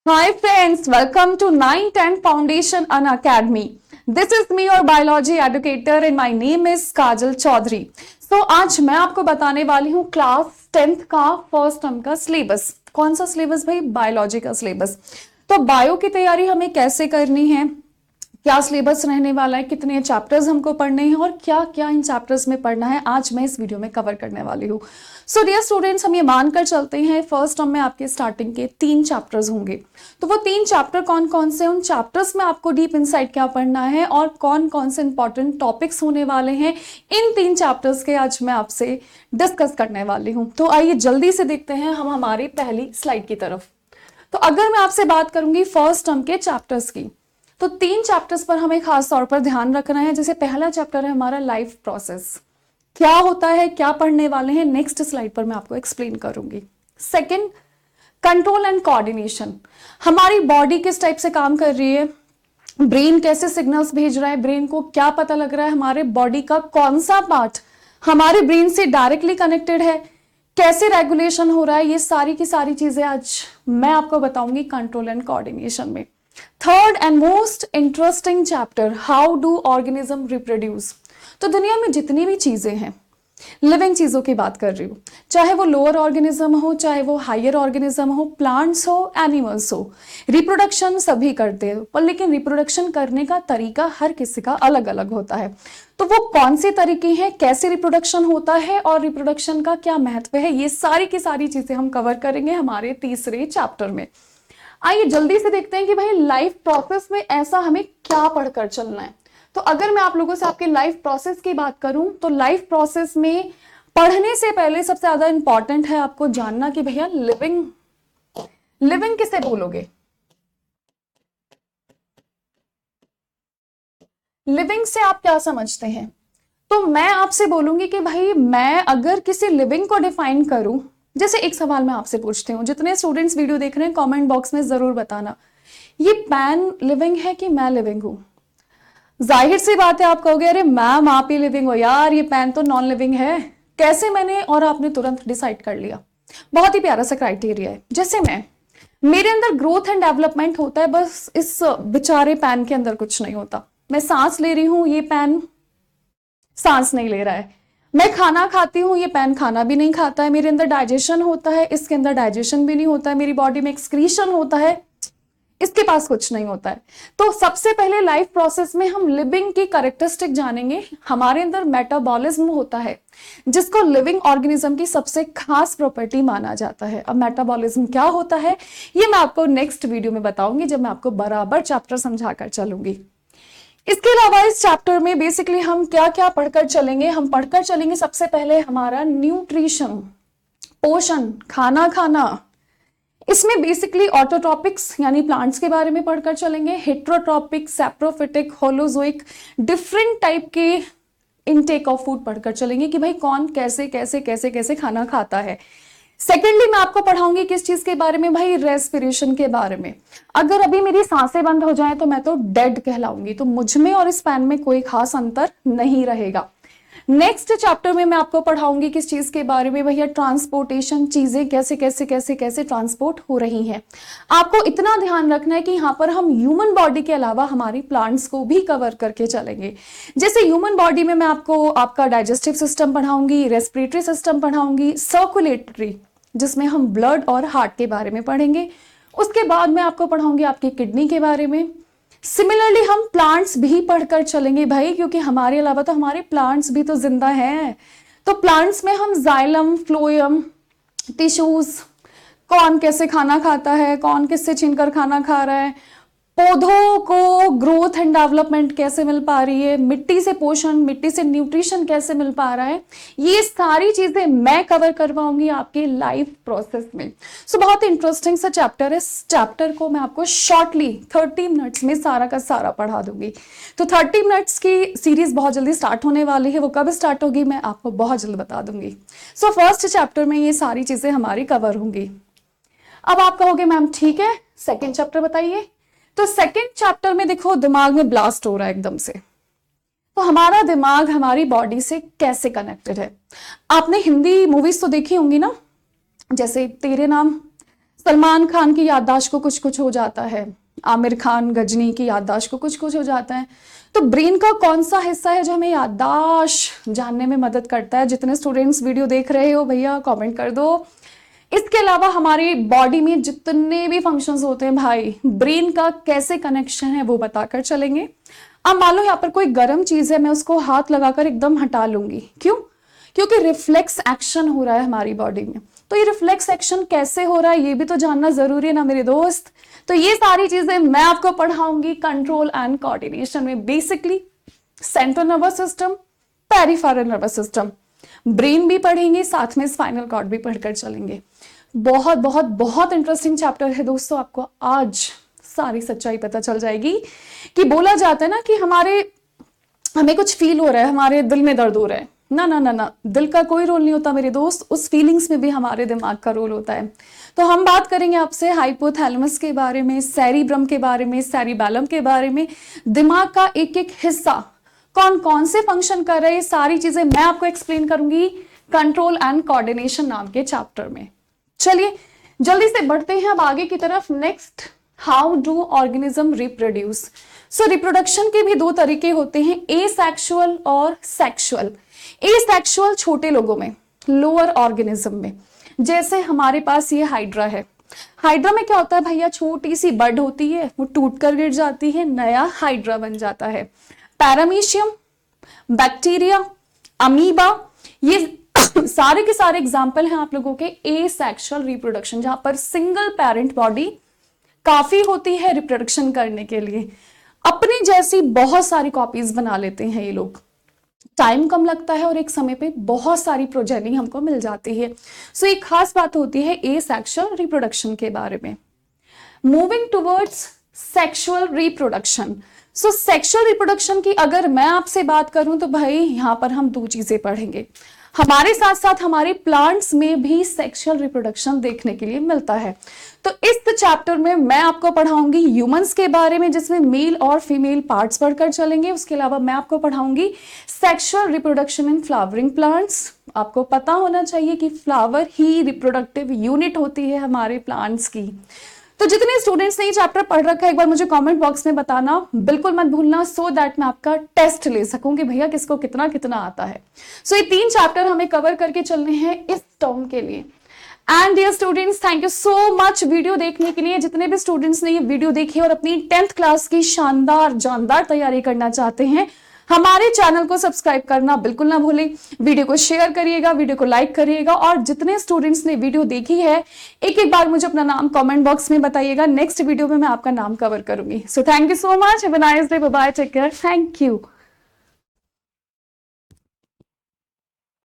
Hi friends, welcome to 910 Foundation Unacademy. This is me your biology educator and my name is Kajal Chaudhary. So आज मैं आपको बताने वाली हूँ class 10th का फर्स्ट टर्म का सिलेबस। कौन सा सिलेबस भाई? बायोलॉजी का सिलेबस। तो बायो की तैयारी हमें कैसे करनी है, क्या सिलेबस रहने वाला है, कितने चैप्टर्स हमको पढ़ने हैं और क्या क्या इन चैप्टर्स में पढ़ना है, आज मैं इस वीडियो में कवर करने वाली हूँ। सो डियर स्टूडेंट्स, हम ये मानकर चलते हैं फर्स्ट टर्म में आपके स्टार्टिंग के 3 चैप्टर्स होंगे। तो वो 3 चैप्टर कौन कौन से, उन चैप्टर्स में आपको डीप इनसाइट क्या पढ़ना है और कौन कौन से इंपॉर्टेंट टॉपिक्स होने वाले हैं, इन 3 चैप्टर्स के आज मैं आपसे डिस्कस करने वाली हूँ। तो आइए जल्दी से देखते हैं हम हमारी पहली स्लाइड की तरफ। तो अगर मैं आपसे बात करूंगी फर्स्ट टर्म के चैप्टर्स की, तो 3 चैप्टर्स पर हमें खास तौर पर ध्यान रखना है। जैसे पहला चैप्टर है हमारा लाइफ प्रोसेस, क्या होता है, क्या पढ़ने वाले हैं, नेक्स्ट स्लाइड पर मैं आपको एक्सप्लेन करूंगी। सेकंड, कंट्रोल एंड कोऑर्डिनेशन, हमारी बॉडी किस टाइप से काम कर रही है, ब्रेन कैसे सिग्नल्स भेज रहा है, ब्रेन को क्या पता लग रहा है, हमारे बॉडी का कौन सा पार्ट हमारे ब्रेन से डायरेक्टली कनेक्टेड है, कैसे रेगुलेशन हो रहा है, ये सारी की सारी चीजें आज मैं आपको बताऊंगी कंट्रोल एंड कोऑर्डिनेशन में। Third and most interesting chapter, how do organism reproduce. तो दुनिया में जितनी भी चीजें हैं, लिविंग चीजों की बात कर रही हूँ, चाहे वो लोअर ऑर्गेनिज्म हो, चाहे वो हायर ऑर्गेनिज्म हो, प्लांट्स हो, एनिमल्स हो, रिप्रोडक्शन सभी करते हैं, पर लेकिन रिप्रोडक्शन करने का तरीका हर किसी का अलग अलग होता है। तो वो कौन से तरीके हैं, कैसे रिप्रोडक्शन होता है और रिप्रोडक्शन का क्या महत्व है, ये सारी की सारी चीजें हम कवर करेंगे हमारे तीसरे चैप्टर में। आइए जल्दी से देखते हैं कि भाई लाइफ प्रोसेस में ऐसा हमें क्या पढ़कर चलना है। तो अगर मैं आप लोगों से आपके लाइफ प्रोसेस की बात करूं, तो लाइफ प्रोसेस में पढ़ने से पहले सबसे ज्यादा इंपॉर्टेंट है आपको जानना कि भैया लिविंग, लिविंग किसे बोलोगे, लिविंग से आप क्या समझते हैं। तो मैं आपसे बोलूंगी कि भाई मैं अगर किसी लिविंग को डिफाइन करूं, जैसे एक सवाल मैं आपसे पूछती हूँ, जितने स्टूडेंट्स वीडियो देख रहे हैं कमेंट बॉक्स में जरूर बताना, ये पेन लिविंग है कि मैं लिविंग हूं। जाहिर सी बात है आप कहोगे अरे मैम आप ही लिविंग हो यार, ये पेन तो नॉन लिविंग है। कैसे मैंने, और आपने तुरंत डिसाइड कर लिया। बहुत ही प्यारा सा क्राइटेरिया है। जैसे मैं, मेरे अंदर ग्रोथ एंड डेवलपमेंट होता है, बस इस बेचारे पेन के अंदर कुछ नहीं होता। मैं सांस ले रही हूं, ये पेन सांस नहीं ले रहा है। मैं खाना खाती हूँ, ये पेन खाना भी नहीं खाता है। मेरे अंदर डाइजेशन होता है, इसके अंदर डाइजेशन भी नहीं होता है। मेरी बॉडी में एक्सक्रीशन होता है, इसके पास कुछ नहीं होता है। तो सबसे पहले लाइफ प्रोसेस में हम लिविंग की कैरेक्टरिस्टिक जानेंगे। हमारे अंदर मेटाबॉलिज्म होता है, जिसको लिविंग ऑर्गेनिज्म की सबसे खास प्रॉपर्टी माना जाता है। अब मेटाबॉलिज्म क्या होता है ये मैं आपको नेक्स्ट वीडियो में बताऊंगी, जब मैं आपको बराबर चैप्टर समझाकर चलूंगी। इसके अलावा इस चैप्टर में बेसिकली हम क्या क्या पढ़कर चलेंगे, हम पढ़कर चलेंगे सबसे पहले हमारा न्यूट्रिशन, पोषण, खाना खाना। इसमें बेसिकली ऑटोट्रॉपिक्स यानी प्लांट्स के बारे में पढ़कर चलेंगे, heterotrophic, saprophytic, holozoic, different type के इनटेक ऑफ फूड पढ़कर चलेंगे कि भाई कौन कैसे कैसे कैसे कैसे खाना खाता है। सेकेंडली मैं आपको पढ़ाऊंगी किस चीज के बारे में भाई, रेस्पिरेशन के बारे में। अगर अभी मेरी सांसें बंद हो जाए तो मैं तो डेड कहलाऊंगी, तो मुझ में और इस पैन में कोई खास अंतर नहीं रहेगा। नेक्स्ट चैप्टर में मैं आपको पढ़ाऊंगी किस चीज के बारे में भैया, ट्रांसपोर्टेशन, चीजें कैसे कैसे कैसे कैसे ट्रांसपोर्ट हो रही हैं। आपको इतना ध्यान रखना है कि यहाँ पर हम ह्यूमन बॉडी के अलावा हमारी प्लांट्स को भी कवर करके चलेंगे। जैसे ह्यूमन बॉडी में मैं आपको आपका डाइजेस्टिव सिस्टम पढ़ाऊंगी, रेस्पिरेटरी सिस्टम पढ़ाऊंगी, सर्कुलेटरी जिसमें हम ब्लड और हार्ट के बारे में पढ़ेंगे। उसके बाद मैं आपको पढ़ाऊंगी आपकी किडनी के बारे में। सिमिलरली हम प्लांट्स भी पढ़कर चलेंगे भाई, क्योंकि हमारे अलावा तो हमारे प्लांट्स भी तो जिंदा हैं। तो प्लांट्स में हम जाइलम, फ्लोएम, टिश्यूज, कौन कैसे खाना खाता है, कौन किससे छीनकर खाना खा रहा है, पौधों को ग्रोथ एंड डेवलपमेंट कैसे मिल पा रही है, मिट्टी से पोषण, मिट्टी से न्यूट्रिशन कैसे मिल पा रहा है, ये सारी चीजें मैं कवर करवाऊंगी आपके लाइफ प्रोसेस में। सो बहुत इंटरेस्टिंग सा चैप्टर है। इस चैप्टर को मैं आपको शॉर्टली 30 मिनट्स में सारा का सारा पढ़ा दूंगी। तो 30 मिनट्स की सीरीज बहुत जल्दी स्टार्ट होने वाली है, वो कब स्टार्ट होगी मैं आपको बहुत जल्द बता दूंगी। सो फर्स्ट चैप्टर में ये सारी चीजें हमारी कवर होंगी। अब आप कहोगे मैम ठीक है, सेकेंड चैप्टर बताइए। तो सेकेंड चैप्टर में देखो दिमाग में ब्लास्ट हो रहा है एकदम से। तो हमारा दिमाग हमारी बॉडी से कैसे कनेक्टेड है। आपने हिंदी मूवीज तो देखी होंगी ना, जैसे तेरे नाम, सलमान खान की याददाश्त को कुछ कुछ हो जाता है, आमिर खान गजनी की याददाश्त को कुछ कुछ हो जाता है। तो ब्रेन का कौन सा हिस्सा है जो हमें याददाश्त जानने में मदद करता है? जितने स्टूडेंट्स वीडियो देख रहे हो भैया कमेंट कर दो। इसके अलावा हमारी बॉडी में जितने भी फंक्शंस होते हैं भाई, ब्रेन का कैसे कनेक्शन है वो बताकर चलेंगे। अब मान लो यहाँ पर कोई गर्म चीज है, मैं उसको हाथ लगाकर एकदम हटा लूंगी, क्यों? क्योंकि रिफ्लेक्स एक्शन हो रहा है हमारी बॉडी में। तो ये रिफ्लेक्स एक्शन कैसे हो रहा है ये भी तो जानना जरूरी है ना मेरे दोस्त। तो ये सारी चीजें मैं आपको पढ़ाऊंगी कंट्रोल एंड कोऑर्डिनेशन में। Basically central nervous system, peripheral nervous system, brain भी पढ़ेंगे, साथ में स्पाइनल कॉर्ड भी पढ़कर चलेंगे। बहुत बहुत बहुत इंटरेस्टिंग चैप्टर है दोस्तों। आपको आज सारी सच्चाई पता चल जाएगी कि बोला जाता है ना कि हमें कुछ फील हो रहा है, हमारे दिल में दर्द हो रहा है। ना ना ना ना, दिल का कोई रोल नहीं होता मेरे दोस्त, उस फीलिंग्स में भी हमारे दिमाग का रोल होता है। तो हम बात करेंगे आपसे हाइपोथैलेमस के बारे में, सेरिब्रम के बारे में, सेरिबैलम के बारे में, दिमाग का एक एक हिस्सा कौन कौन से फंक्शन कर रहे हैं, सारी चीजें मैं आपको एक्सप्लेन करूंगी कंट्रोल एंड कोऑर्डिनेशन नाम के चैप्टर में। चलिए जल्दी से बढ़ते हैं अब आगे की तरफ। Next, how do organism reproduce. So reproduction के भी दो तरीके होते हैं, एसेक्सुअल और सेक्सुअल। एसेक्सुअल छोटे लोगों में, लोअर ऑर्गेनिज्म में, जैसे हमारे पास ये हाइड्रा है। हाइड्रा में क्या होता है भैया, छोटी सी बड होती है, वो टूट कर गिर जाती है, नया हाइड्रा बन जाता है। पैरामीशियम, बैक्टीरिया, अमीबा, ये सारे के सारे एग्जाम्पल हैं आप लोगों के एसेक्सुअल रिप्रोडक्शन, जहां पर सिंगल पेरेंट बॉडी काफी होती है रिप्रोडक्शन करने के लिए। अपनी जैसी बहुत सारी कॉपीज बना लेते हैं ये लोग, टाइम कम लगता है और एक समय पे बहुत सारी प्रोजेनी हमको मिल जाती है। सो एक खास बात होती है एसेक्सुअल रिप्रोडक्शन के बारे में। Moving towards sexual reproduction. सो सेक्सुअल रिप्रोडक्शन की अगर मैं आपसे बात करूं तो भाई यहां पर हम दो चीजें पढ़ेंगे। हमारे साथ साथ हमारे प्लांट्स में भी सेक्सुअल रिप्रोडक्शन देखने के लिए मिलता है। तो इस चैप्टर में मैं आपको पढ़ाऊंगी ह्यूमंस के बारे में, जिसमें मेल और फीमेल पार्ट्स पढ़कर चलेंगे। उसके अलावा मैं आपको पढ़ाऊंगी sexual reproduction in flowering plants. आपको पता होना चाहिए कि फ्लावर ही रिप्रोडक्टिव यूनिट होती है हमारे प्लांट्स की। तो जितने स्टूडेंट्स ने ये चैप्टर पढ़ रखा है एक बार मुझे कमेंट बॉक्स में बताना बिल्कुल मत भूलना, सो दैट मैं आपका टेस्ट ले सकूं कि भैया किसको कितना कितना आता है। सो ये 3 चैप्टर हमें कवर करके चलने हैं इस टर्म के लिए। And dear students, thank you so much video देखने के लिए। जितने भी स्टूडेंट्स ने ये वीडियो देखी और अपनी 10th क्लास की शानदार जानदार तैयारी करना चाहते हैं, हमारे चैनल को सब्सक्राइब करना बिल्कुल ना भूलें। वीडियो को शेयर करिएगा, वीडियो को लाइक करिएगा, और जितने स्टूडेंट्स ने वीडियो देखी है एक एक बार मुझे अपना नाम कमेंट बॉक्स में बताइएगा। नेक्स्ट वीडियो में मैं आपका नाम कवर करूंगी। So thank you so much, have a nice day, bye bye, take care, thank you.